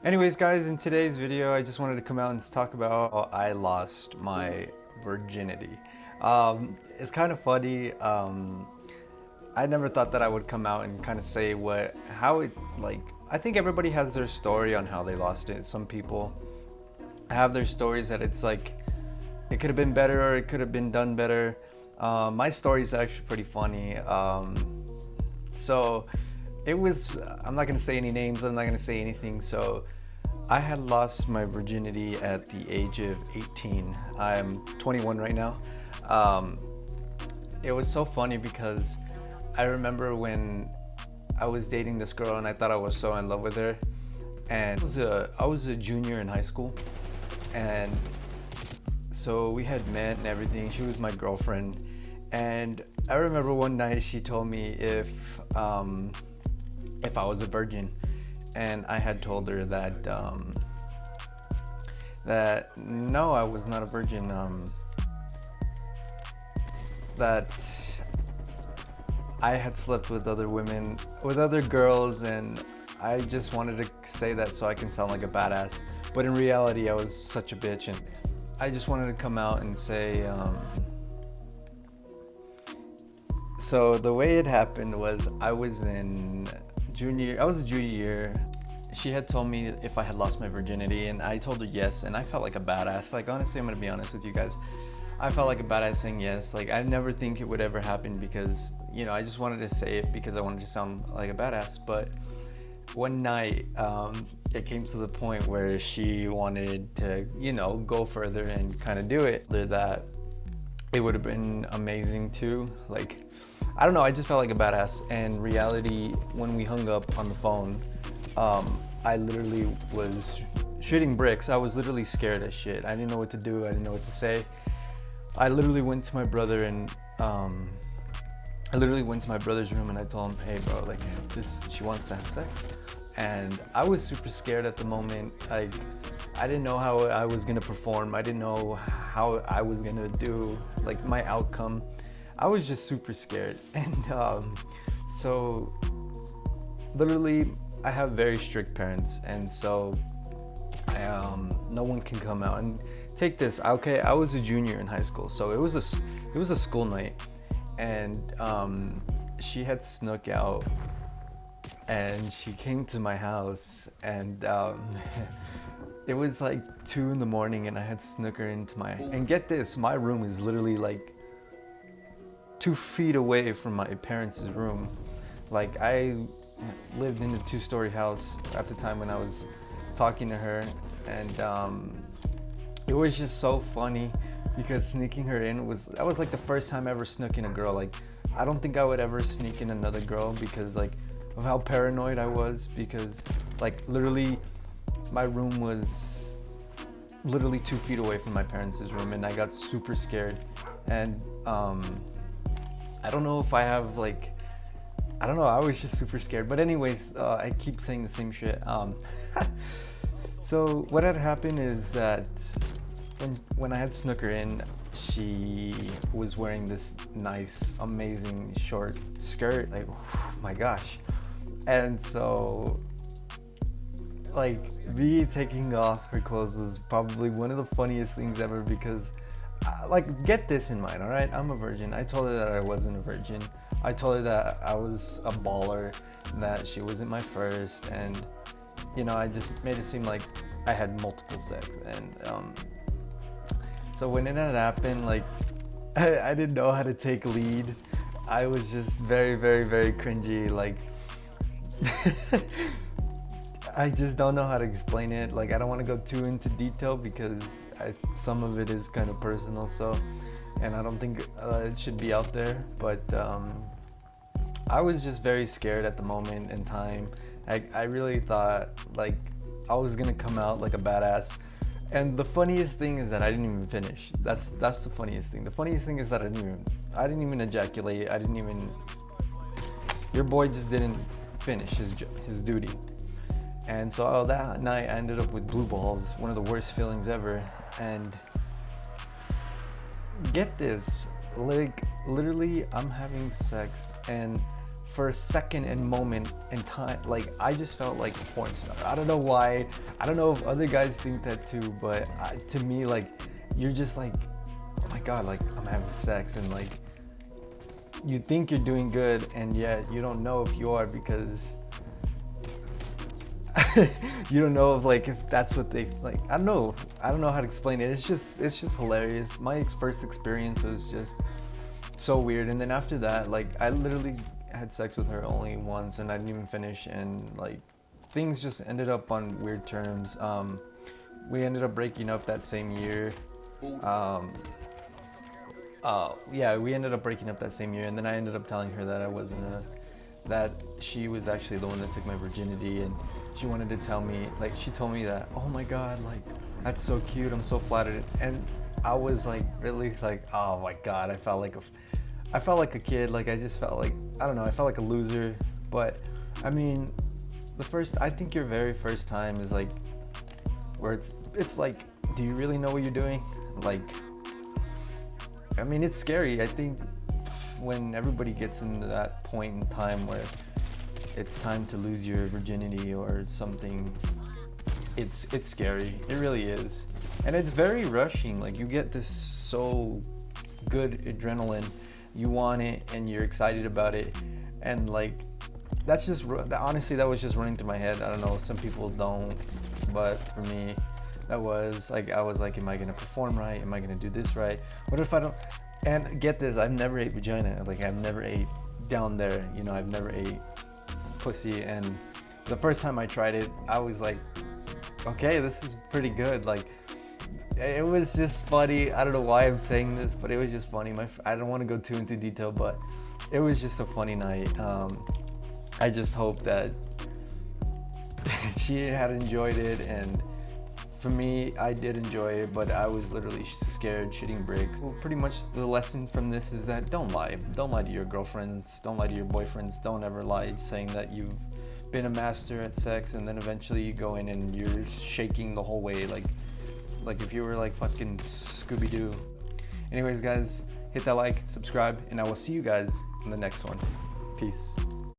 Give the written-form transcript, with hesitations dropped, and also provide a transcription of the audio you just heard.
Anyways, guys, in today's video, I just wanted to come out and talk about how I lost my virginity. It's kind of funny. I never thought that I would come out and kind of say I think everybody has their story on how they lost it. Some people have their stories that it's like, it could have been better or it could have been done better. My story is actually pretty funny. So it was, I'm not gonna say any names, I'm not gonna say anything. So I had lost my virginity at the age of 18. I'm 21 right now. It was so funny because I remember when I was dating this girl and I thought I was so in love with her. And I was a junior in high school. And so we had met and everything. She was my girlfriend. And I remember one night she told me if I was a virgin, and I had told her that that no, I was not a virgin. That I had slept with other women, with other girls, and I just wanted to say that so I can sound like a badass. But in reality, I was such a bitch, and I just wanted to come out and say. So the way it happened was I was a junior year. She had told me if I had lost my virginity, and I told her yes, and I felt like a badass. Like, honestly, I'm gonna be honest with you guys. I felt like a badass saying yes. Like, I never think it would ever happen because, I just wanted to say it because I wanted to sound like a badass. But one night, it came to the point where she wanted to, go further and kind of do it. That it would have been amazing too. Like, I don't know, I just felt like a badass. And reality, when we hung up on the phone, I literally was shooting bricks. I was literally scared as shit. I didn't know what to do. I didn't know what to say. I literally went to my brother and I literally went to my brother's room and I told him, hey bro, like she wants to have sex. And I was super scared at the moment. Like, I didn't know how I was gonna perform. I didn't know how I was gonna do, like, my outcome. I was just super scared. And so literally I have very strict parents, and so no one can come out. And take this, okay, I was a junior in high school, so it was a school night, and she had snuck out and she came to my house, and it was like 2 in the morning, and I had snuck her into and get this, my room is literally like 2 feet away from my parents' room. Like, I lived in a 2-story house at the time when I was talking to her, and it was just so funny because sneaking her in that was like the first time I ever snuck in a girl. Like, I don't think I would ever sneak in another girl because, like, of how paranoid I was, because, like, literally my room was literally 2 feet away from my parents' room, and I got super scared. And I don't know if I have, like, I don't know, I was just super scared. But anyways, I keep saying the same shit. So what had happened is that when I had snuck her in, she was wearing this nice, amazing short skirt. Like, oh my gosh. And so, like, me taking off her clothes was probably one of the funniest things ever because, like, get this in mind, all right? I'm a virgin. I told her that I wasn't a virgin. I told her that I was a baller, and that she wasn't my first, and, I just made it seem like I had multiple sex. And so when it had happened, like, I didn't know how to take lead. I was just very, very, very cringy. Like, I just don't know how to explain it. Like, I don't want to go too into detail because some of it is kind of personal, so, and I don't think it should be out there. But I was just very scared at the moment in time. I really thought, like, I was gonna come out like a badass. And the funniest thing is that I didn't even finish. That's the funniest thing. The funniest thing is that I didn't even ejaculate. Your boy just didn't finish his duty. And so that night I ended up with blue balls, one of the worst feelings ever. And get this, like, literally I'm having sex, and for a second and moment in time, like I just felt like a porn star. I don't know why. I don't know if other guys think that too, but to me, like, you're just like, oh my god, like I'm having sex, and like you think you're doing good, and yet you don't know if you are, because you don't know if that's what they like. I don't know how to explain it. It's just hilarious. My first experience was just so weird, and then after that, like, I literally had sex with her only once, and I didn't even finish, and like things just ended up on weird terms. We ended up breaking up that same year. Yeah, we ended up breaking up that same year, and then I ended up telling her that I wasn't that she was actually the one that took my virginity, and she wanted to tell me, like, she told me that, oh my god, like, that's so cute, I'm so flattered, and I was like, really, like, oh my god, I felt like a kid, like, I just felt like, I don't know, I felt like a loser. But I mean, I think your very first time is like where it's like, do you really know what you're doing? Like, I mean, it's scary. I think when everybody gets into that point in time where it's time to lose your virginity or something, it's scary. It really is. And it's very rushing. Like, you get this so good adrenaline, you want it and you're excited about it, and like, that's just, honestly, that was just running through my head. I don't know, some people don't, but for me, that was like, I was like, am I gonna perform right? Am I gonna do this right? What if I don't? And get this, I've never ate vagina. Like, I've never ate down there, you know, I've never ate pussy. And the first time I tried it, I was like, okay, this is pretty good. Like, it was just funny. I don't know why I'm saying this, but it was just funny. I don't want to go too into detail, but it was just a funny night. I just hope that she had enjoyed it, and for me, I did enjoy it, but I was literally scared, shitting bricks. Well, pretty much the lesson from this is that don't lie. Don't lie to your girlfriends. Don't lie to your boyfriends. Don't ever lie saying that you've been a master at sex, and then eventually you go in and you're shaking the whole way, like if you were like fucking Scooby-Doo. Anyways, guys, hit that like, subscribe, and I will see you guys in the next one. Peace.